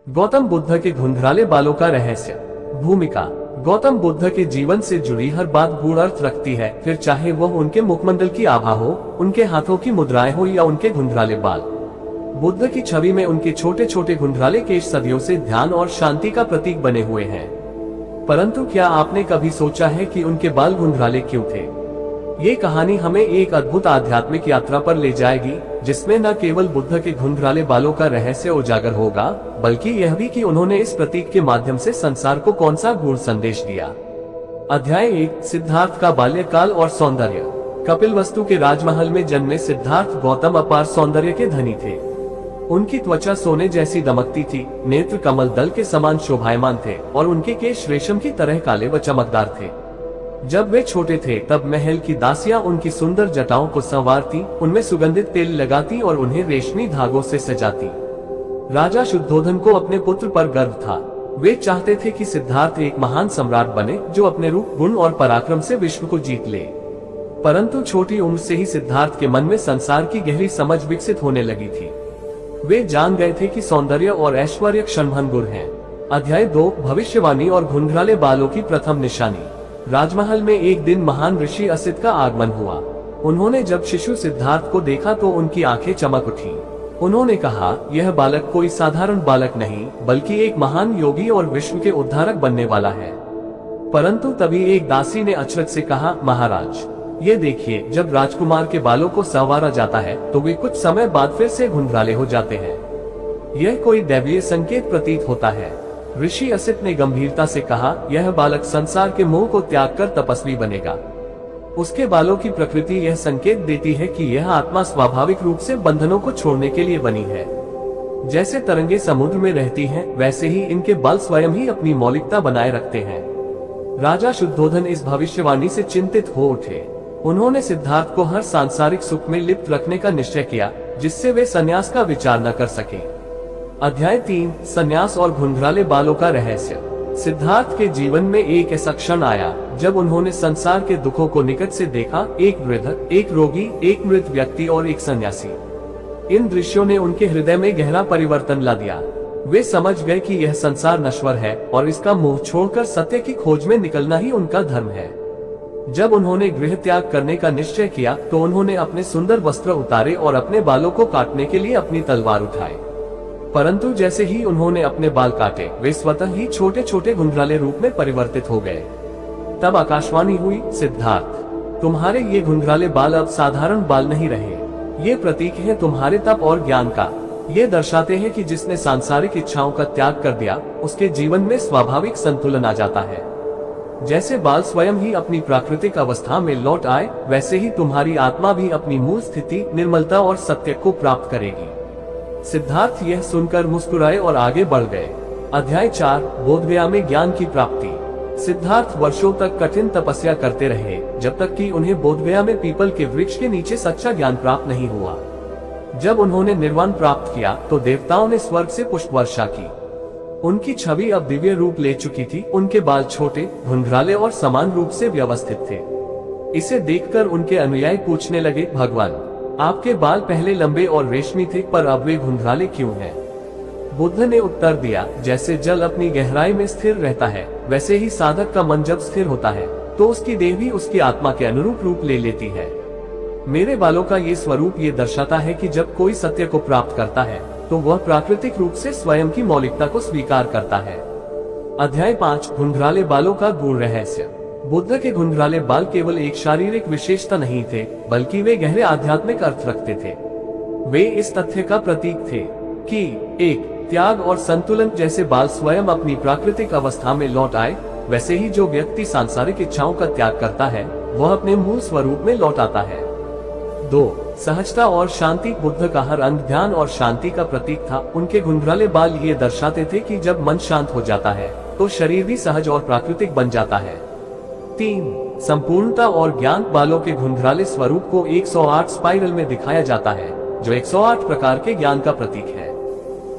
गौतम बुद्ध के धुंधलाले बालों का रहस्य। भूमिका। गौतम बुद्ध के जीवन से जुड़ी हर बात गूढ़ अर्थ रखती है, फिर चाहे वह उनके मुखमंडल की आभा हो, उनके हाथों की मुद्राएं हो या उनके धुंधलाले बाल। बुद्ध की छवि में उनके छोटे छोटे धुंधलाले केश सदियों से ध्यान और शांति का प्रतीक बने हुए हैं। परंतु क्या आपने कभी सोचा है कि उनके बाल धुंधलाले क्यों थे? ये कहानी हमें एक अद्भुत आध्यात्मिक यात्रा पर ले जाएगी, जिसमें न केवल बुद्ध के धुंधलाले बालों का रहस्य उजागर होगा, बल्कि यह भी कि उन्होंने इस प्रतीक के माध्यम से संसार को कौन सा गूढ़ संदेश दिया। अध्याय 1। सिद्धार्थ का बाल्यकाल और सौंदर्य। कपिलवस्तु के राजमहल में जन्मे सिद्धार्थ गौतम अपार सौंदर्य के धनी थे। उनकी त्वचा सोने जैसी दमकती थी, नेत्र कमल दल के समान शोभायमान थे और उनके केश रेशम की तरह काले व चमकदार थे। जब वे छोटे थे तब महल की दासियां उनकी सुंदर जटाओं को संवारती, उनमें सुगंधित तेल लगाती और उन्हें रेशमी धागों से सजाती। राजा शुद्धोधन को अपने पुत्र पर गर्व था। वे चाहते थे कि सिद्धार्थ एक महान सम्राट बने, जो अपने रूप, गुण और पराक्रम से विश्व को जीत ले। परंतु छोटी उम्र से ही सिद्धार्थ के मन में संसार की गहरी समझ विकसित होने लगी थी। वे जान गए थे कि सौंदर्य और ऐश्वर्य क्षणभंगुर हैं। अध्याय 2। भविष्यवाणी और धुंधलाले बालों की प्रथम निशानी। राजमहल में एक दिन महान ऋषि असित का आगमन हुआ। उन्होंने जब शिशु सिद्धार्थ को देखा तो उनकी आंखें चमक उठी। उन्होंने कहा, यह बालक कोई साधारण बालक नहीं, बल्कि एक महान योगी और विश्व के उद्धारक बनने वाला है। परंतु तभी एक दासी ने अचरज से कहा, महाराज, ये देखिए, जब राजकुमार के बालों को संवारा जाता है तो वे कुछ समय बाद फिर से धुंधलाले हो जाते हैं। यह कोई दैवीय संकेत प्रतीत होता है। ऋषि असित ने गंभीरता से कहा, यह बालक संसार के मोह को त्याग कर तपस्वी बनेगा। उसके बालों की प्रकृति यह संकेत देती है कि यह आत्मा स्वाभाविक रूप से बंधनों को छोड़ने के लिए बनी है। जैसे तरंगे समुद्र में रहती हैं, वैसे ही इनके बाल स्वयं ही अपनी मौलिकता बनाए रखते हैं। राजा शुद्धोधन इस भविष्यवाणी से चिंतित हो उठे। उन्होंने सिद्धार्थ को हर सांसारिक सुख में लिप्त रखने का निश्चय किया, जिससे वे संन्यास का विचार न कर सके। अध्याय 3। संन्यास और धुंधलाले बालों का रहस्य। सिद्धार्थ के जीवन में एक ऐसा क्षण आया जब उन्होंने संसार के दुखों को निकट से देखा, एक वृद्ध, एक रोगी, एक मृत व्यक्ति और एक सन्यासी। इन दृश्यों ने उनके हृदय में गहरा परिवर्तन ला दिया। वे समझ गए कि यह संसार नश्वर है और इसका मोह छोड़कर सत्य की खोज में निकलना ही उनका धर्म है। जब उन्होंने गृह त्याग करने का निश्चय किया तो उन्होंने अपने सुंदर वस्त्र उतारे और अपने बालों को काटने के लिए अपनी तलवार उठाई। परंतु जैसे ही उन्होंने अपने बाल काटे, वे स्वतः ही छोटे छोटे धुंधलाले रूप में परिवर्तित हो गए। तब आकाशवाणी हुई, सिद्धार्थ, तुम्हारे ये धुंधलाले बाल अब साधारण बाल नहीं रहे। ये प्रतीक है तुम्हारे तप और ज्ञान का। ये दर्शाते हैं कि जिसने सांसारिक इच्छाओं का त्याग कर दिया, उसके जीवन में स्वाभाविक संतुलन आ जाता है। जैसे बाल स्वयं ही अपनी प्राकृतिक अवस्था में लौट आए, वैसे ही तुम्हारी आत्मा भी अपनी मूल स्थिति, निर्मलता और सत्य को प्राप्त करेगी। सिद्धार्थ यह सुनकर मुस्कुराए और आगे बढ़ गए। अध्याय 4। बोधगया में ज्ञान की प्राप्ति। सिद्धार्थ वर्षों तक कठिन तपस्या करते रहे, जब तक कि उन्हें बोधगया में पीपल के वृक्ष के नीचे सच्चा ज्ञान प्राप्त नहीं हुआ। जब उन्होंने निर्वाण प्राप्त किया तो देवताओं ने स्वर्ग से पुष्प वर्षा की। उनकी छवि अब दिव्य रूप ले चुकी थी। उनके बाल छोटे, धुंधलाले और समान रूप से व्यवस्थित थे। इसे देखकर उनके अनुयायी पूछने लगे, भगवान, आपके बाल पहले लंबे और रेशमी थे, पर अब वे धुंधलाले क्यों हैं? बुद्ध ने उत्तर दिया, जैसे जल अपनी गहराई में स्थिर रहता है, वैसे ही साधक का मन जब स्थिर होता है तो उसकी देह भी उसकी आत्मा के अनुरूप रूप ले लेती है। मेरे बालों का ये स्वरूप ये दर्शाता है कि जब कोई सत्य को प्राप्त करता है तो वह प्राकृतिक रूप से स्वयं की मौलिकता को स्वीकार करता है। अध्याय 5। धुंधलाले बालों का गूढ़ रहस्य। बुद्ध के धुंधलाले बाल केवल एक शारीरिक विशेषता नहीं थे, बल्कि वे गहरे आध्यात्मिक अर्थ रखते थे। वे इस तथ्य का प्रतीक थे कि 1. त्याग और संतुलन। जैसे बाल स्वयं अपनी प्राकृतिक अवस्था में लौट आए, वैसे ही जो व्यक्ति सांसारिक इच्छाओं का त्याग करता है, वह अपने मूल स्वरूप में लौट आता है। 2. सहजता और शांति। बुद्ध का हर अंग ध्यान और शांति का प्रतीक था। उनके धुंधलाले बाल ये दर्शाते थे कि जब मन शांत हो जाता है तो शरीर भी सहज और प्राकृतिक बन जाता है। 3. संपूर्णता और ज्ञान। बालों के धुंधलाले स्वरूप को 108 स्पाइरल में दिखाया जाता है, जो 108 प्रकार के ज्ञान का प्रतीक है।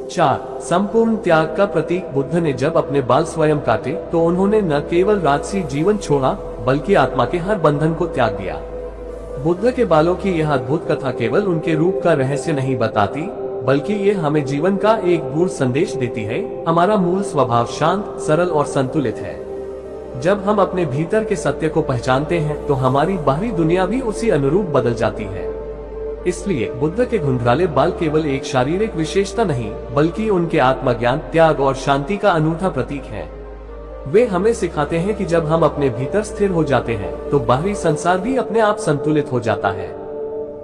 4. संपूर्ण त्याग का प्रतीक। बुद्ध ने जब अपने बाल स्वयं काटे तो उन्होंने न केवल राजसी जीवन छोड़ा, बल्कि आत्मा के हर बंधन को त्याग दिया। बुद्ध के बालों की यह अद्भुत कथा केवल उनके रूप का रहस्य नहीं बताती, बल्कि ये हमें जीवन का एक गूढ़ संदेश देती है। हमारा मूल स्वभाव शांत, सरल और संतुलित है। जब हम अपने भीतर के सत्य को पहचानते हैं तो हमारी बाहरी दुनिया भी उसी अनुरूप बदल जाती है। इसलिए बुद्ध के घुंघराले बाल केवल एक शारीरिक विशेषता नहीं, बल्कि उनके आत्मज्ञान, त्याग और शांति का अनूठा प्रतीक है। वे हमें सिखाते हैं कि जब हम अपने भीतर स्थिर हो जाते हैं तो बाहरी संसार भी अपने आप संतुलित हो जाता है।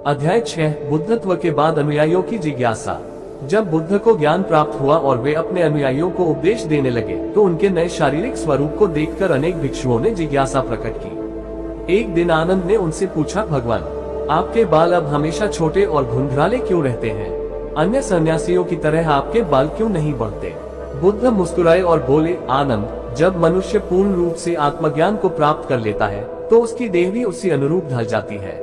अध्याय 6, बुद्धत्व के बाद अनुयायियों की जिज्ञासा। जब बुद्ध को ज्ञान प्राप्त हुआ और वे अपने अनुयायियों को उपदेश देने लगे तो उनके नए शारीरिक स्वरूप को देखकर अनेक भिक्षुओं ने जिज्ञासा प्रकट की। एक दिन आनंद ने उनसे पूछा, भगवान, आपके बाल अब हमेशा छोटे और घुंघराले क्यों रहते हैं? अन्य सन्यासियों की तरह आपके बाल क्यों नहीं बढ़ते? बुद्ध मुस्कुराए और बोले, आनंद, जब मनुष्य पूर्ण रूप से आत्मज्ञान को प्राप्त कर लेता है तो उसकी देह भी उसी अनुरूप ढल जाती है।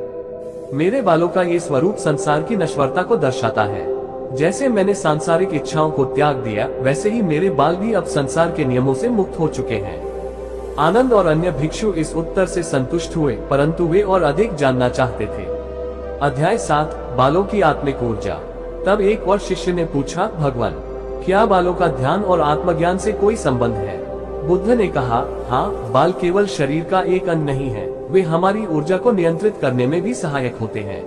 मेरे बालों का ये स्वरूप संसार की नश्वरता को दर्शाता है। जैसे मैंने सांसारिक इच्छाओं को त्याग दिया, वैसे ही मेरे बाल भी अब संसार के नियमों से मुक्त हो चुके हैं। आनंद और अन्य भिक्षु इस उत्तर से संतुष्ट हुए, परंतु वे और अधिक जानना चाहते थे। अध्याय 7, बालों की आत्मिक ऊर्जा। तब एक और शिष्य ने पूछा, भगवान, क्या बालों का ध्यान और आत्मज्ञान से कोई संबंध है? बुद्ध ने कहा, हाँ, बाल केवल शरीर का एक अंग नहीं है, वे हमारी ऊर्जा को नियंत्रित करने में भी सहायक होते हैं।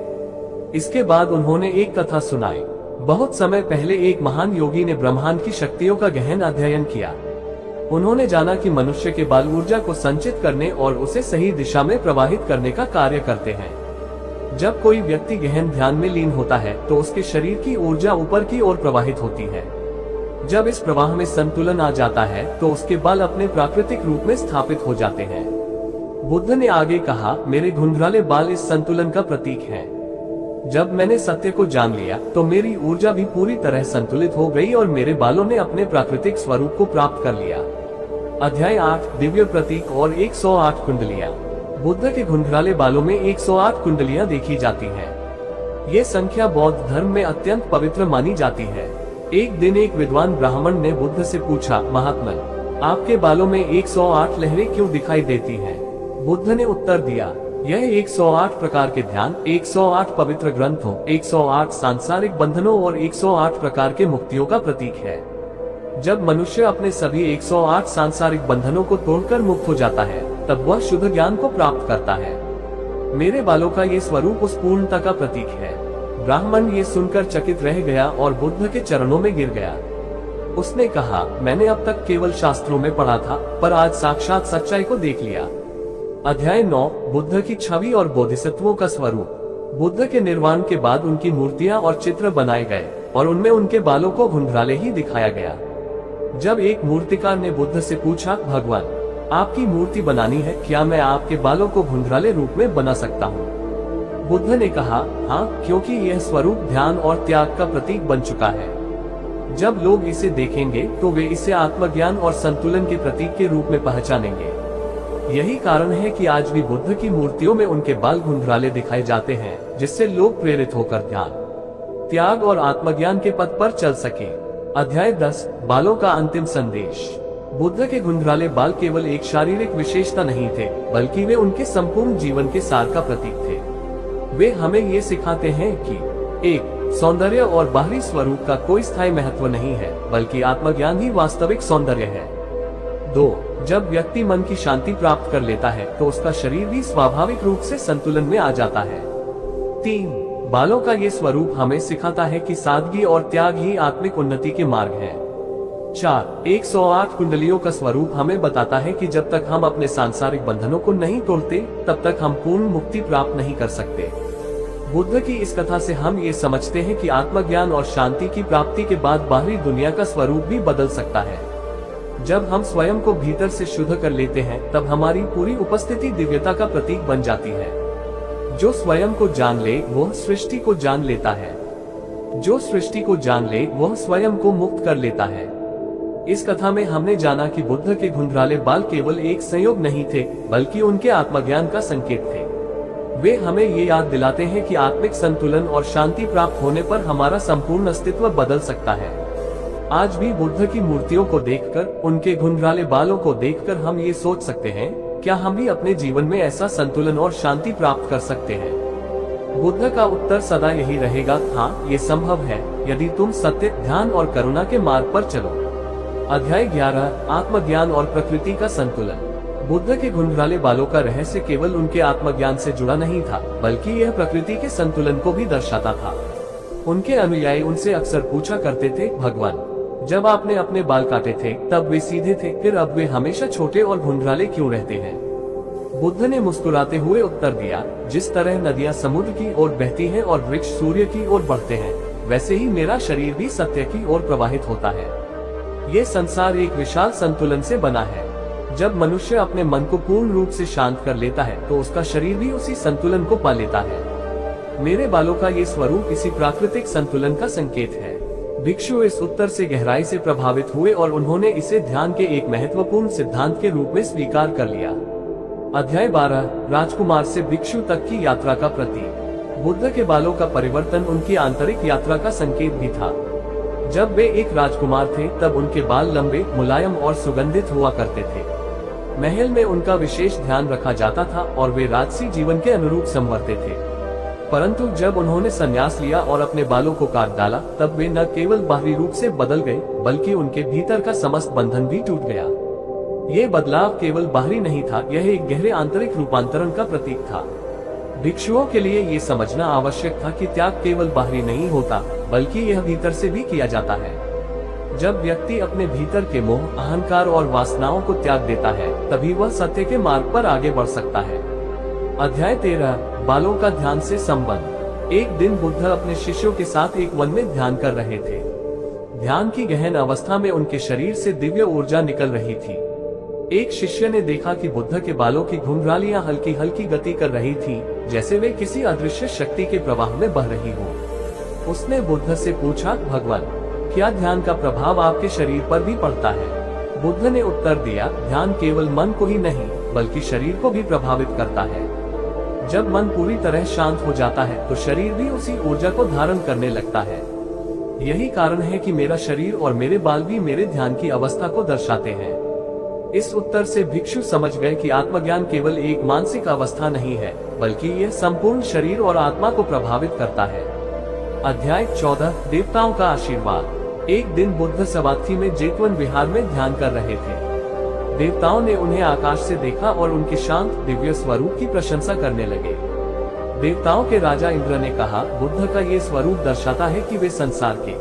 इसके बाद उन्होंने एक कथा सुनाई। बहुत समय पहले एक महान योगी ने ब्रह्मांड की शक्तियों का गहन अध्ययन किया। उन्होंने जाना कि मनुष्य के बाल ऊर्जा को संचित करने और उसे सही दिशा में प्रवाहित करने का कार्य करते हैं। जब कोई व्यक्ति गहन ध्यान में लीन होता है तो उसके शरीर की ऊर्जा ऊपर की ओर प्रवाहित होती है। जब इस प्रवाह में संतुलन आ जाता है तो उसके बाल अपने प्राकृतिक रूप में स्थापित हो जाते हैं। बुद्ध ने आगे कहा, मेरे घुंघराले बाल इस संतुलन का प्रतीक हैं। जब मैंने सत्य को जान लिया तो मेरी ऊर्जा भी पूरी तरह संतुलित हो गई और मेरे बालों ने अपने प्राकृतिक स्वरूप को प्राप्त कर लिया। अध्याय 8, दिव्य प्रतीक और 108 कुंडलियां। बुद्ध के घुंघराले बालों में 108 कुंडलियां देखी जाती हैं। ये संख्या बौद्ध धर्म में अत्यंत पवित्र मानी जाती है। एक दिन एक विद्वान ब्राह्मण ने बुद्ध से पूछा, महात्मन, आपके बालों में 108 लहरें क्यों दिखाई देती हैं? बुद्ध ने उत्तर दिया, यह 108 प्रकार के ध्यान, 108 पवित्र ग्रंथों, 108 सांसारिक बंधनों और 108 प्रकार के मुक्तियों का प्रतीक है। जब मनुष्य अपने सभी 108 सांसारिक बंधनों को तोड़कर मुक्त हो जाता है तब वह शुद्ध ज्ञान को प्राप्त करता है। मेरे बालों का ये स्वरूप उस पूर्णता का प्रतीक है। ब्राह्मण ये सुनकर चकित रह गया और बुद्ध के चरणों में गिर गया। उसने कहा, मैंने अब तक केवल शास्त्रों में पढ़ा था, पर आज साक्षात सच्चाई को देख लिया। अध्याय 9, बुद्ध की छवि और बोधिसत्वों का स्वरूप। बुद्ध के निर्वाण के बाद उनकी मूर्तियां और चित्र बनाए गए और उनमें उनके बालों को घुंघराले ही दिखाया गया। जब एक मूर्तिकार ने बुद्ध से पूछा, भगवान, आपकी मूर्ति बनानी है, क्या मैं आपके बालों को घुंघराले रूप में बना सकता हूँ? बुद्ध ने कहा, हाँ, क्योंकि यह स्वरूप ध्यान और त्याग का प्रतीक बन चुका है। जब लोग इसे देखेंगे तो वे इसे आत्मज्ञान और संतुलन के प्रतीक के रूप में पहचानेंगे। यही कारण है कि आज भी बुद्ध की मूर्तियों में उनके बाल घुंघराले दिखाए जाते हैं, जिससे लोग प्रेरित होकर ध्यान, त्याग और आत्मज्ञान के पथ पर चल सके। अध्याय 10, बालों का अंतिम संदेश। बुद्ध के घुंघराले बाल केवल एक शारीरिक विशेषता नहीं थे, बल्कि वे उनके संपूर्ण जीवन के सार का प्रतीक थे। वे हमें ये सिखाते हैं कि 1. सौंदर्य और बाहरी स्वरूप का कोई स्थायी महत्व नहीं है, बल्कि आत्मज्ञान ही वास्तविक सौंदर्य है। 2. जब व्यक्ति मन की शांति प्राप्त कर लेता है तो उसका शरीर भी स्वाभाविक रूप से संतुलन में आ जाता है। 3. बालों का ये स्वरूप हमें सिखाता है कि सादगी और त्याग ही आत्मिक उन्नति के मार्ग हैं। 4. 108 कुंडलियों का स्वरूप हमें बताता है कि जब तक हम अपने सांसारिक बंधनों को नहीं तोड़ते, तब तक हम पूर्ण मुक्ति प्राप्त नहीं कर सकते। बुद्ध की इस कथा से हम ये समझते हैं कि आत्मज्ञान और शांति की प्राप्ति के बाद बाहरी दुनिया का स्वरूप भी बदल सकता है। जब हम स्वयं को भीतर से शुद्ध कर लेते हैं, तब हमारी पूरी उपस्थिति दिव्यता का प्रतीक बन जाती है। जो स्वयं को जान ले वह सृष्टि को जान लेता है। जो सृष्टि को जान ले वह स्वयं को मुक्त कर लेता है। इस कथा में हमने जाना कि बुद्ध के घुंघराले बाल केवल एक संयोग नहीं थे, बल्कि उनके आत्मज्ञान का संकेत थे। वे हमें ये याद दिलाते हैं कि आत्मिक संतुलन और शांति प्राप्त होने पर हमारा संपूर्ण अस्तित्व बदल सकता है। आज भी बुद्ध की मूर्तियों को देखकर, उनके घुंघराले बालों को देखकर हम ये सोच सकते हैं, क्या हम भी अपने जीवन में ऐसा संतुलन और शांति प्राप्त कर सकते हैं? बुद्ध का उत्तर सदा यही रहेगा, हाँ, ये संभव है। यदि तुम सत्य, ध्यान और करुणा के मार्ग पर चलो। अध्याय 11, आत्मज्ञान और प्रकृति का संतुलन। बुद्ध के घुंघराले बालों का रहस्य केवल उनके आत्मज्ञान से जुड़ा नहीं था, बल्कि यह प्रकृति के संतुलन को भी दर्शाता था। उनके अनुयायी उनसे अक्सर पूछा करते थे, भगवान, जब आपने अपने बाल काटे थे तब वे सीधे थे, फिर अब वे हमेशा छोटे और घुंघराले क्यों रहते हैं? बुद्ध ने मुस्कुराते हुए उत्तर दिया, जिस तरह नदियां समुद्र की ओर बहती हैं और वृक्ष सूर्य की ओर बढ़ते हैं, वैसे ही मेरा शरीर भी सत्य की ओर प्रवाहित होता है। ये संसार एक विशाल संतुलन से बना है। जब मनुष्य अपने मन को पूर्ण रूप से शांत कर लेता है तो उसका शरीर भी उसी संतुलन को पा लेता है। मेरे बालों का ये स्वरूप इसी प्राकृतिक संतुलन का संकेत है। भिक्षु इस उत्तर से गहराई से प्रभावित हुए और उन्होंने इसे ध्यान के एक महत्वपूर्ण सिद्धांत के रूप में स्वीकार कर लिया। अध्याय 12, राजकुमार से भिक्षु तक की यात्रा का प्रतीक। बुद्ध के बालों का परिवर्तन उनकी आंतरिक यात्रा का संकेत भी था। जब वे एक राजकुमार थे तब उनके बाल लंबे, मुलायम और सुगंधित हुआ करते थे। महल में उनका विशेष ध्यान रखा जाता था और वे राजसी जीवन के अनुरूप संवरते थे। परंतु जब उन्होंने संन्यास लिया और अपने बालों को काट डाला, तब वे न केवल बाहरी रूप से बदल गए, बल्कि उनके भीतर का समस्त बंधन भी टूट गया। ये बदलाव केवल बाहरी नहीं था, यह एक गहरे आंतरिक रूपांतरण का प्रतीक था। भिक्षुओं के लिए ये समझना आवश्यक था कि त्याग केवल बाहरी नहीं होता, बल्कि यह भीतर से भी किया जाता है। जब व्यक्ति अपने भीतर के मोह, अहंकार और वासनाओं को त्याग देता है, तभी वह सत्य के मार्ग पर आगे बढ़ सकता है। अध्याय 13, बालों का ध्यान से संबंध। एक दिन बुद्ध अपने शिष्यों के साथ एक वन में ध्यान कर रहे थे। ध्यान की गहन अवस्था में उनके शरीर से दिव्य ऊर्जा निकल रही थी। एक शिष्य ने देखा कि बुद्ध के बालों की घुंघरालियां हल्की हल्की गति कर रही थीं, जैसे वे किसी अदृश्य शक्ति के प्रवाह में बह रही हो। उसने बुद्ध से पूछा, भगवान, क्या ध्यान का प्रभाव आपके शरीर पर भी पड़ता है? बुद्ध ने उत्तर दिया, ध्यान केवल मन को ही नहीं, बल्कि शरीर को भी प्रभावित करता है। जब मन पूरी तरह शांत हो जाता है तो शरीर भी उसी ऊर्जा को धारण करने लगता है। यही कारण है कि मेरा शरीर और मेरे बाल भी मेरे ध्यान की अवस्था को दर्शाते हैं। इस उत्तर से भिक्षु समझ गए कि आत्मज्ञान केवल एक मानसिक अवस्था नहीं है, बल्कि यह संपूर्ण शरीर और आत्मा को प्रभावित करता है। अध्याय 14, देवताओं का आशीर्वाद। एक दिन बुद्ध सवाथी में जेतवन विहार में ध्यान कर रहे थे। देवताओं ने उन्हें आकाश से देखा और उनके शांत दिव्य स्वरूप की प्रशंसा करने लगे। देवताओं के राजा इंद्र ने कहा, बुद्ध का ये स्वरूप दर्शाता है कि वे संसार के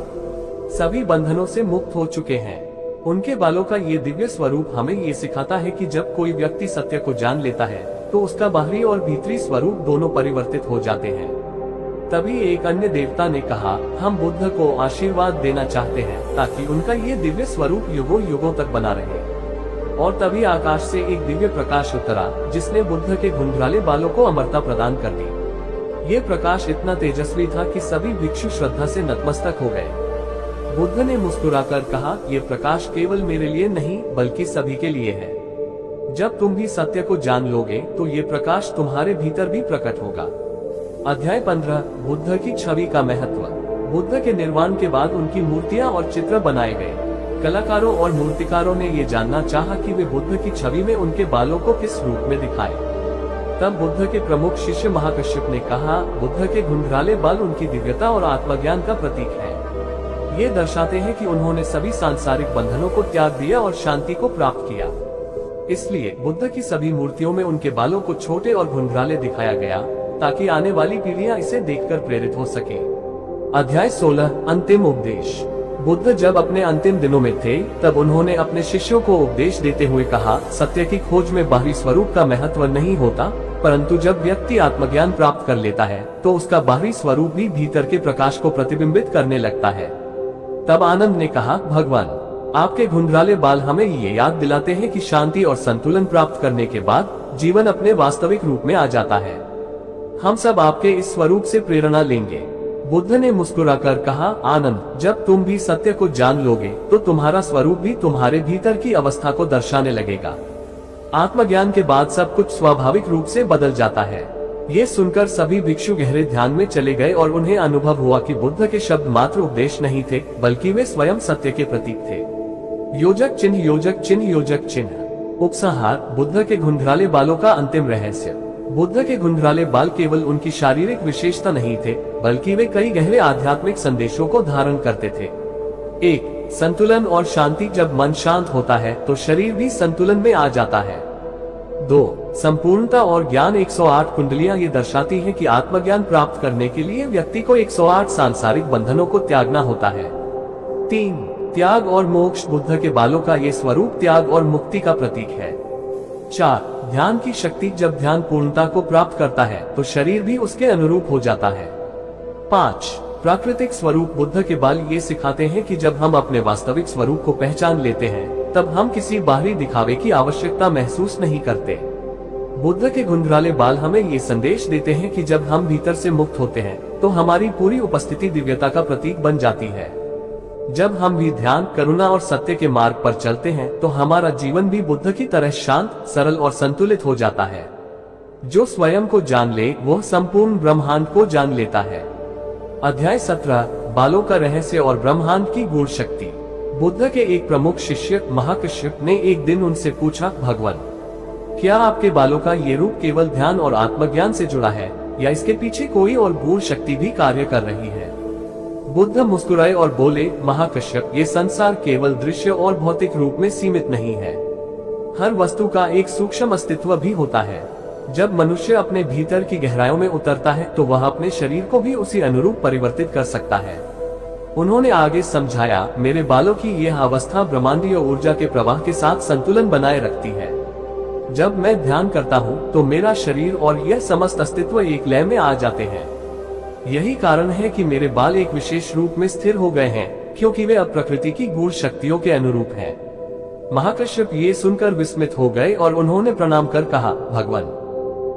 सभी बंधनों से मुक्त हो चुके हैं। उनके बालों का ये दिव्य स्वरूप हमें ये सिखाता है कि जब कोई व्यक्ति सत्य को जान लेता है तो उसका बाहरी और भीतरी स्वरूप दोनों परिवर्तित हो जाते हैं। तभी एक अन्य देवता ने कहा, हम बुद्ध को आशीर्वाद देना चाहते हैं ताकि उनका ये दिव्य स्वरूप युगों युगों तक बना रहे। और तभी आकाश से एक दिव्य प्रकाश उतरा, जिसने बुद्ध के घुंघराले बालों को अमरता प्रदान कर दी। ये प्रकाश इतना तेजस्वी था कि सभी भिक्षु श्रद्धा से नतमस्तक हो गए। बुद्ध ने मुस्कुराकर कहा, ये प्रकाश केवल मेरे लिए नहीं, बल्कि सभी के लिए है। जब तुम भी सत्य को जान लोगे तो ये प्रकाश तुम्हारे भीतर भी प्रकट होगा। अध्याय 15, बुद्ध की छवि का महत्व। बुद्ध के निर्वाण के बाद उनकी मूर्तियां और चित्र बनाए गए। कलाकारों और मूर्तिकारों ने ये जानना चाहा कि वे बुद्ध की छवि में उनके बालों को किस रूप में दिखाएं। तब बुद्ध के प्रमुख शिष्य महाकश्यप ने कहा, बुद्ध के घुंघराले बाल उनकी दिव्यता और आत्मज्ञान का प्रतीक है। ये दर्शाते हैं कि उन्होंने सभी सांसारिक बंधनों को त्याग दिया और शांति को प्राप्त किया। इसलिए बुद्ध की सभी मूर्तियों में उनके बालों को छोटे और घुंघराले दिखाया गया, ताकि आने वाली पीढ़ियां इसे देखकर प्रेरित हो सके। अध्याय 16, अंतिम उपदेश। बुद्ध जब अपने अंतिम दिनों में थे तब उन्होंने अपने शिष्यों को उपदेश देते हुए कहा, सत्य की खोज में बाहरी स्वरूप का महत्व नहीं होता, परंतु जब व्यक्ति आत्मज्ञान प्राप्त कर लेता है तो उसका बाहरी स्वरूप भी भीतर के प्रकाश को प्रतिबिंबित करने लगता है। तब आनंद ने कहा, भगवान, आपके घुंघराले बाल हमें ये याद दिलाते हैं कि शांति और संतुलन प्राप्त करने के बाद जीवन अपने वास्तविक रूप में आ जाता है। हम सब आपके इस स्वरूप से प्रेरणा लेंगे। बुद्ध ने मुस्कुराकर कहा, आनंद, जब तुम भी सत्य को जान लोगे तो तुम्हारा स्वरूप भी तुम्हारे भीतर की अवस्था को दर्शाने लगेगा। आत्मज्ञान के बाद सब कुछ स्वाभाविक रूप से बदल जाता है। ये सुनकर सभी भिक्षु गहरे ध्यान में चले गए और उन्हें अनुभव हुआ कि बुद्ध के शब्द मात्र उपदेश नहीं थे, बल्कि वे स्वयं सत्य के प्रतीक थे। योजक चिन्ह, योजक चिन्ह, योजक चिन्ह। उपसंहार, बुद्ध के घुंघराले बालों का अंतिम रहस्य। बुद्ध के घुंघराले बाल केवल उनकी शारीरिक विशेषता नहीं थे, बल्कि वे कई गहरे आध्यात्मिक संदेशों को धारण करते थे। 1. संतुलन और शांति। जब मन शांत होता है तो शरीर भी संतुलन में आ जाता है। 2. संपूर्णता और ज्ञान। 108 कुंडलियां ये दर्शाती हैं कि आत्मज्ञान प्राप्त करने के लिए व्यक्ति को 108 सांसारिक बंधनों को त्यागना होता है। 3. त्याग और मोक्ष। बुद्ध के बालों का ये स्वरूप त्याग और मुक्ति का प्रतीक है। 4. ध्यान की शक्ति। जब ध्यान पूर्णता को प्राप्त करता है तो शरीर भी उसके अनुरूप हो जाता है। 5. प्राकृतिक स्वरूप। बुद्ध के बाल ये सिखाते हैं कि जब हम अपने वास्तविक स्वरूप को पहचान लेते हैं तब हम किसी बाहरी दिखावे की आवश्यकता महसूस नहीं करते। बुद्ध के घुंघराले बाल हमें ये संदेश देते हैं कि जब हम भीतर से मुक्त होते हैं तो हमारी पूरी उपस्थिति दिव्यता का प्रतीक बन जाती है। जब हम भी ध्यान, करुणा और सत्य के मार्ग पर चलते हैं तो हमारा जीवन भी बुद्ध की तरह शांत, सरल और संतुलित हो जाता है। जो स्वयं को जान ले वह संपूर्ण ब्रह्मांड को जान लेता है। अध्याय 17 बालों का रहस्य और ब्रह्मांड की गूढ़ शक्ति। बुद्ध के एक प्रमुख शिष्य महाकश्यप ने एक दिन उनसे पूछा, भगवान, क्या आपके बालों का ये रूप केवल ध्यान और आत्मज्ञान से जुड़ा है या इसके पीछे कोई और गूढ़ शक्ति भी कार्य कर रही है? बुद्ध मुस्कुराए और बोले, महाकश्यप, ये संसार केवल दृश्य और भौतिक रूप में सीमित नहीं है। हर वस्तु का एक सूक्ष्म अस्तित्व भी होता है। जब मनुष्य अपने भीतर की गहराइयों में उतरता है तो वह अपने शरीर को भी उसी अनुरूप परिवर्तित कर सकता है। उन्होंने आगे समझाया, मेरे बालों की यह अवस्था ब्रह्मांडीय ऊर्जा के प्रवाह के साथ संतुलन बनाए रखती है। जब मैं ध्यान करता हूँ तो मेरा शरीर और यह समस्त अस्तित्व एक लय में आ जाते हैं। यही कारण है कि मेरे बाल एक विशेष रूप में स्थिर हो गए हैं, क्योंकि वे अब प्रकृति की गूढ़ शक्तियों के अनुरूप हैं। महाकश्यप ये सुनकर विस्मित हो गए और उन्होंने प्रणाम कर कहा, भगवान,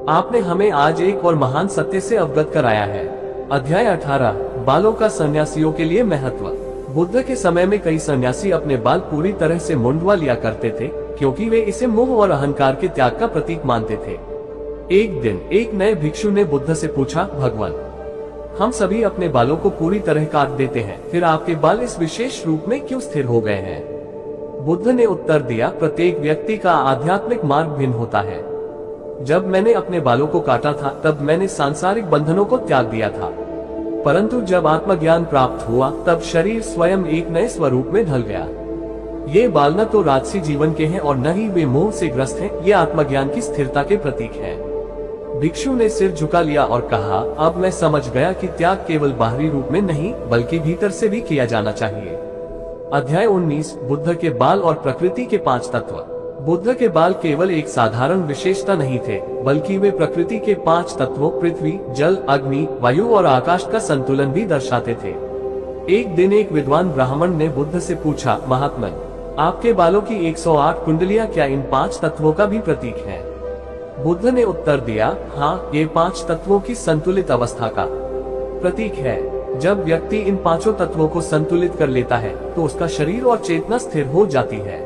आपने हमें आज एक और महान सत्य से अवगत कराया है। अध्याय 18 बालों का सन्यासियों के लिए महत्व। बुद्ध के समय में कई सन्यासी अपने बाल पूरी तरह से मुंडवा लिया करते थे, क्योंकि वे इसे मोह और अहंकार के त्याग का प्रतीक मानते थे। एक दिन एक नए भिक्षु ने बुद्ध से पूछा, भगवान, हम सभी अपने बालों को पूरी तरह काट देते हैं, फिर आपके बाल इस विशेष रूप में क्यों स्थिर हो गए हैं? बुद्ध ने उत्तर दिया, प्रत्येक व्यक्ति का आध्यात्मिक मार्ग भिन्न होता है। जब मैंने अपने बालों को काटा था तब मैंने सांसारिक बंधनों को त्याग दिया था, परंतु जब आत्मज्ञान प्राप्त हुआ तब शरीर स्वयं एक नए स्वरूप में ढल गया। ये बाल न तो राजसी जीवन के हैं और न ही वे मोह से ग्रस्त हैं, ये आत्मज्ञान की स्थिरता के प्रतीक हैं। भिक्षु ने सिर झुका लिया और कहा, अब मैं समझ गया कि त्याग केवल बाहरी रूप में नहीं बल्कि भीतर से भी किया जाना चाहिए। अध्याय 19 बुद्ध के बाल और प्रकृति के 5 तत्व। बुद्ध के बाल केवल एक साधारण विशेषता नहीं थे, बल्कि वे प्रकृति के 5 तत्वों पृथ्वी, जल, अग्नि, वायु और आकाश का संतुलन भी दर्शाते थे। एक दिन एक विद्वान ब्राह्मण ने बुद्ध से पूछा, महात्मन, आपके बालों की 108 कुंडलियां क्या इन 5 तत्वों का भी प्रतीक है? बुद्ध ने उत्तर दिया, हाँ, ये 5 तत्वों की संतुलित अवस्था का प्रतीक है। जब व्यक्ति इन 5 तत्वों को संतुलित कर लेता है तो उसका शरीर और चेतना स्थिर हो जाती है।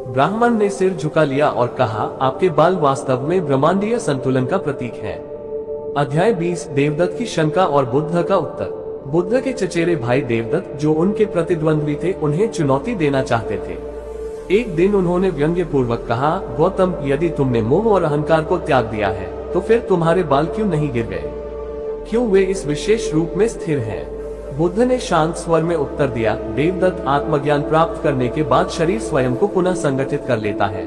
ब्राह्मण ने सिर झुका लिया और कहा, आपके बाल वास्तव में ब्रह्मांडीय संतुलन का प्रतीक है। अध्याय 20 देवदत्त की शंका और बुद्ध का उत्तर। बुद्ध के चचेरे भाई देवदत्त, जो उनके प्रतिद्वंद्वी थे, उन्हें चुनौती देना चाहते थे। एक दिन उन्होंने व्यंग्य पूर्वक कहा, गौतम, यदि तुमने मोह और अहंकार को त्याग दिया है तो फिर तुम्हारे बाल क्यों नहीं गिर गए? क्यों वे इस विशेष रूप में स्थिर हैं? बुद्ध ने शांत स्वर में उत्तर दिया, देवदत्त, आत्मज्ञान प्राप्त करने के बाद शरीर स्वयं को पुनः संगठित कर लेता है।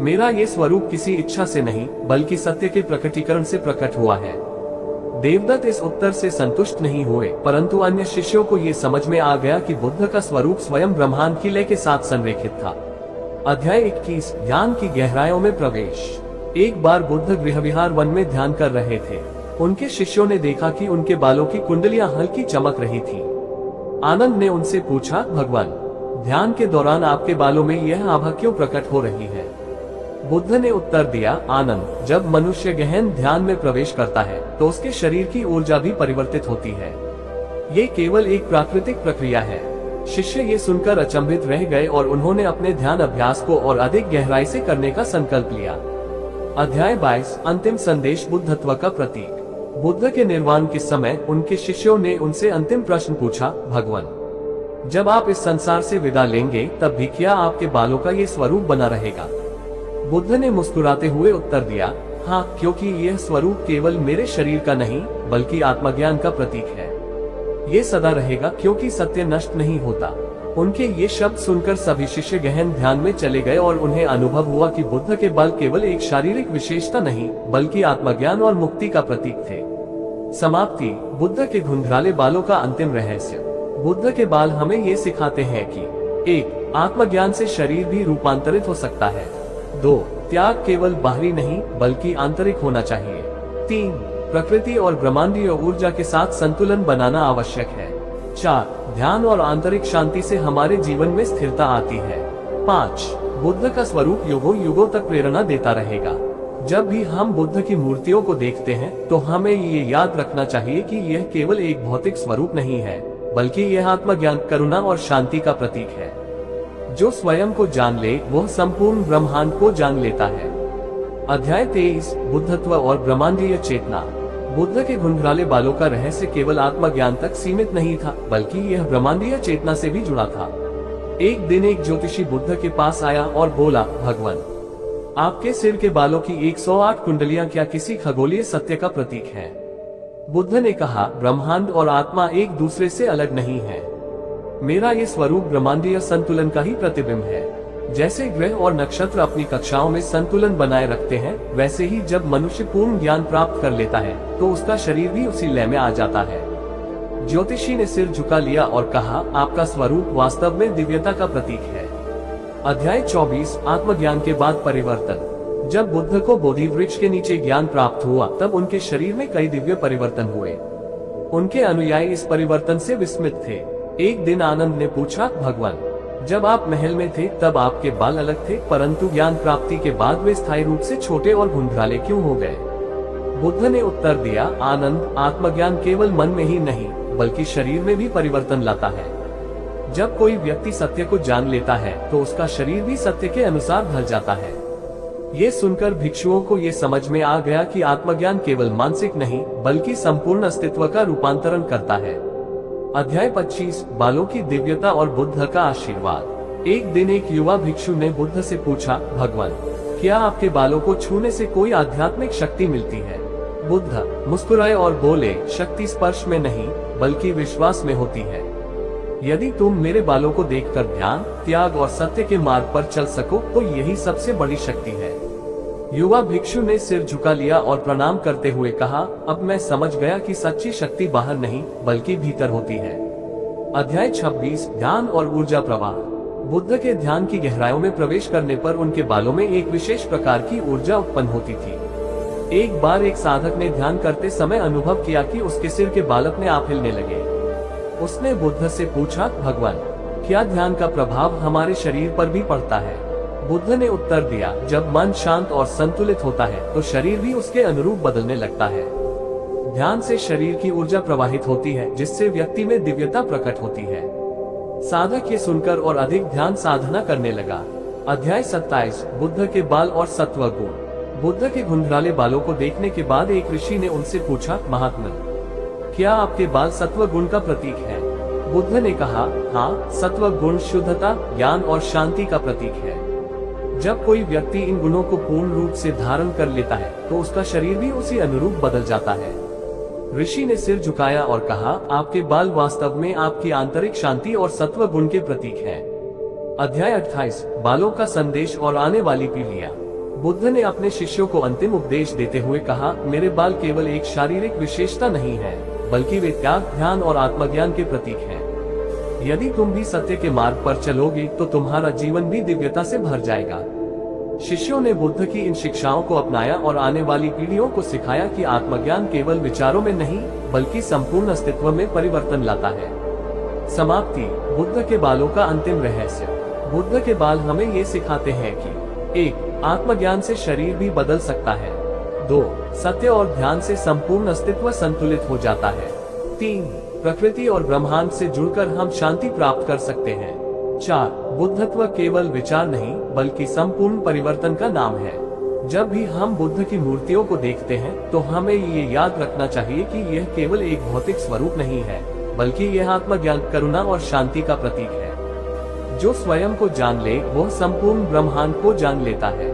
मेरा ये स्वरूप किसी इच्छा से नहीं बल्कि सत्य के प्रकटीकरण से प्रकट हुआ है। देवदत्त इस उत्तर से संतुष्ट नहीं हुए, परंतु अन्य शिष्यों को ये समझ में आ गया कि बुद्ध का स्वरूप स्वयं ब्रह्मांड की लय के साथ संरेखित था। अध्याय 21 ध्यान की गहराइयों में प्रवेश। एक बार बुद्ध गृहविहार वन में ध्यान कर रहे थे। उनके शिष्यों ने देखा कि उनके बालों की कुंडलियां हल्की चमक रही थी। आनंद ने उनसे पूछा, भगवान, ध्यान के दौरान आपके बालों में यह आभा क्यों प्रकट हो रही है? बुद्ध ने उत्तर दिया, आनंद, जब मनुष्य गहन ध्यान में प्रवेश करता है तो उसके शरीर की ऊर्जा भी परिवर्तित होती है। ये केवल एक प्राकृतिक प्रक्रिया है। शिष्य ये सुनकर अचंभित रह गए और उन्होंने अपने ध्यान अभ्यास को और अधिक गहराई से करने का संकल्प लिया। अध्याय 22 अंतिम संदेश बुद्धत्व का प्रतीक। बुद्ध के निर्वाण के समय उनके शिष्यों ने उनसे अंतिम प्रश्न पूछा, भगवान, जब आप इस संसार से विदा लेंगे तब भी क्या आपके बालों का ये स्वरूप बना रहेगा? बुद्ध ने मुस्कुराते हुए उत्तर दिया, हाँ, क्योंकि यह स्वरूप केवल मेरे शरीर का नहीं बल्कि आत्मज्ञान का प्रतीक है। ये सदा रहेगा क्योंकि सत्य नष्ट नहीं होता। उनके ये शब्द सुनकर सभी शिष्य गहन ध्यान में चले गए और उन्हें अनुभव हुआ कि बुद्ध के बाल केवल एक शारीरिक विशेषता नहीं बल्कि आत्मज्ञान और मुक्ति का प्रतीक थे। समाप्ति। बुद्ध के धुंधलाले बालों का अंतिम रहस्य। बुद्ध के बाल हमें ये सिखाते हैं कि 1. आत्मज्ञान से शरीर भी रूपांतरित हो सकता है। 2. त्याग केवल बाहरी नहीं बल्कि आंतरिक होना चाहिए। 3. प्रकृति और ब्रह्मांडीय ऊर्जा के साथ संतुलन बनाना आवश्यक है। 4. ध्यान और आंतरिक शांति से हमारे जीवन में स्थिरता आती है। 5. बुद्ध का स्वरूप युगों युगों तक प्रेरणा देता रहेगा। जब भी हम बुद्ध की मूर्तियों को देखते हैं तो हमें ये याद रखना चाहिए कि यह केवल एक भौतिक स्वरूप नहीं है बल्कि यह आत्मज्ञान, करुणा और शांति का प्रतीक है। जो स्वयं को जान ले वह संपूर्ण ब्रह्मांड को जान लेता है। अध्याय 23 बुद्धत्व और ब्रह्मांडीय चेतना। बुद्ध के घुंघराले बालों का रहस्य केवल आत्मज्ञान तक सीमित नहीं था बल्कि यह ब्रह्मांडीय चेतना से भी जुड़ा था। एक दिन एक ज्योतिषी बुद्ध के पास आया और बोला, भगवान, आपके सिर के बालों की 108 कुंडलियां क्या किसी खगोलीय सत्य का प्रतीक है? बुद्ध ने कहा, ब्रह्मांड और आत्मा एक दूसरे से अलग नहीं है। मेरा ये स्वरूप ब्रह्मांडीय संतुलन का ही प्रतिबिंब है। जैसे ग्रह और नक्षत्र अपनी कक्षाओं में संतुलन बनाए रखते हैं, वैसे ही जब मनुष्य पूर्ण ज्ञान प्राप्त कर लेता है तो उसका शरीर भी उसी लय में आ जाता है। ज्योतिषी ने सिर झुका लिया और कहा, आपका स्वरूप वास्तव में दिव्यता का प्रतीक है। अध्याय 24 आत्मज्ञान के बाद परिवर्तन। जब बुद्ध को बोधि वृक्ष के नीचे ज्ञान प्राप्त हुआ तब उनके शरीर में कई दिव्य परिवर्तन हुए। उनके अनुयायी इस परिवर्तन से विस्मित थे। एक दिन आनंद ने पूछा, भगवान, जब आप महल में थे तब आपके बाल अलग थे, परंतु ज्ञान प्राप्ति के बाद वे स्थायी रूप से छोटे और घुंघराले क्यों हो गए? बुद्ध ने उत्तर दिया, आनंद, आत्मज्ञान केवल मन में ही नहीं बल्कि शरीर में भी परिवर्तन लाता है। जब कोई व्यक्ति सत्य को जान लेता है तो उसका शरीर भी सत्य के अनुसार ढल जाता है। ये सुनकर भिक्षुओं को ये समझ में आ गया कि आत्मज्ञान केवल मानसिक नहीं बल्कि संपूर्ण अस्तित्व का रूपांतरण करता है। अध्याय 25 बालों की दिव्यता और बुद्ध का आशीर्वाद। एक दिन एक युवा भिक्षु ने बुद्ध से पूछा, भगवान, क्या आपके बालों को छूने से कोई आध्यात्मिक शक्ति मिलती है? बुद्ध मुस्कुराए और बोले, शक्ति स्पर्श में नहीं बल्कि विश्वास में होती है। यदि तुम मेरे बालों को देखकर ध्यान, त्याग और सत्य के मार्ग पर चल सको तो यही सबसे बड़ी शक्ति है। युवा भिक्षु ने सिर झुका लिया और प्रणाम करते हुए कहा, अब मैं समझ गया कि सच्ची शक्ति बाहर नहीं बल्कि भीतर होती है। अध्याय 26 ध्यान और ऊर्जा प्रवाह। बुद्ध के ध्यान की गहराइयों में प्रवेश करने पर उनके बालों में एक विशेष प्रकार की ऊर्जा उत्पन्न होती थी। एक बार एक साधक ने ध्यान करते समय अनुभव किया कि उसके सिर के बाल अपने आप हिलने लगे। उसने बुद्ध से पूछा, भगवान, क्या ध्यान का प्रभाव हमारे शरीर पर भी पड़ता है? बुद्ध ने उत्तर दिया, जब मन शांत और संतुलित होता है तो शरीर भी उसके अनुरूप बदलने लगता है। ध्यान से शरीर की ऊर्जा प्रवाहित होती है जिससे व्यक्ति में दिव्यता प्रकट होती है। साधक ये सुनकर और अधिक ध्यान साधना करने लगा। अध्याय 27 बुद्ध के बाल और सत्व गुण। बुद्ध के घुंघराले बालों को देखने के बाद एक ऋषि ने उनसे पूछा, महात्मा, क्या आपके बाल सत्व गुण का प्रतीक है? बुद्ध ने कहा, हाँ, सत्व गुण शुद्धता, ज्ञान और शांति का प्रतीक है। जब कोई व्यक्ति इन गुणों को पूर्ण रूप से धारण कर लेता है तो उसका शरीर भी उसी अनुरूप बदल जाता है। ऋषि ने सिर झुकाया और कहा, आपके बाल वास्तव में आपकी आंतरिक शांति और सत्व गुण के प्रतीक हैं। अध्याय 28 बालों का संदेश और आने वाली पीढ़ियां। बुद्ध ने अपने शिष्यों को अंतिम उपदेश देते हुए कहा, मेरे बाल केवल एक शारीरिक विशेषता नहीं है बल्कि वे त्याग, ध्यान और आत्मज्ञान के प्रतीक हैं। यदि तुम भी सत्य के मार्ग पर चलोगे तो तुम्हारा जीवन भी दिव्यता से भर जाएगा। शिष्यों ने बुद्ध की इन शिक्षाओं को अपनाया और आने वाली पीढ़ियों को सिखाया कि आत्मज्ञान केवल विचारों में नहीं बल्कि संपूर्ण अस्तित्व में परिवर्तन लाता है। समाप्ति बुद्ध के बालों का अंतिम रहस्य। बुद्ध के बाल हमें ये सिखाते हैं कि 1. आत्मज्ञान से शरीर भी बदल सकता है। 2. सत्य और ध्यान से संपूर्ण अस्तित्व संतुलित हो जाता है। 3. प्रकृति और ब्रह्मांड से जुड़कर हम शांति प्राप्त कर सकते हैं। 4. बुद्धत्व केवल विचार नहीं बल्कि संपूर्ण परिवर्तन का नाम है। जब भी हम बुद्ध की मूर्तियों को देखते हैं तो हमें ये याद रखना चाहिए कि यह केवल एक भौतिक स्वरूप नहीं है बल्कि यह आत्मज्ञान, करुणा और शांति का प्रतीक है। जो स्वयं को जान ले वह संपूर्ण ब्रह्मांड को जान लेता है।